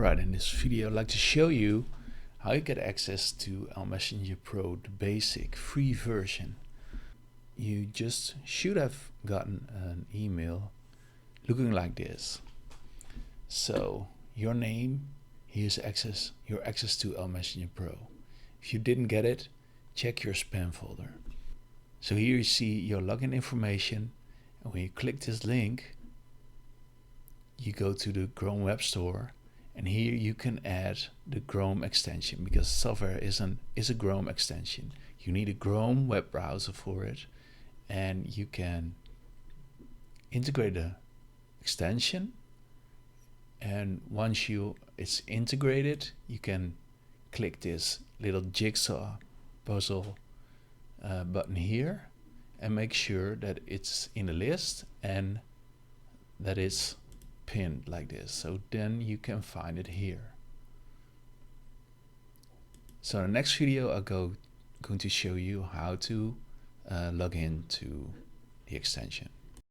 Alright, in this video I'd like to show you how you get access to Elmessenger Pro, the basic free version. You just should have gotten an email looking like this. So your name, here's your access to Elmessenger Pro. If you didn't get it, check your spam folder. So here you see your login information, and when you click this link, you go to the Chrome Web Store, and here you can add the Chrome extension, because software is a Chrome extension. You need a Chrome web browser for it, and you can integrate the extension, and once it's integrated, you can click this little jigsaw puzzle button here and make sure that it's in the list and that it's pinned like this, so then you can find it here. So in the next video I'm going to show you how to log in to the extension.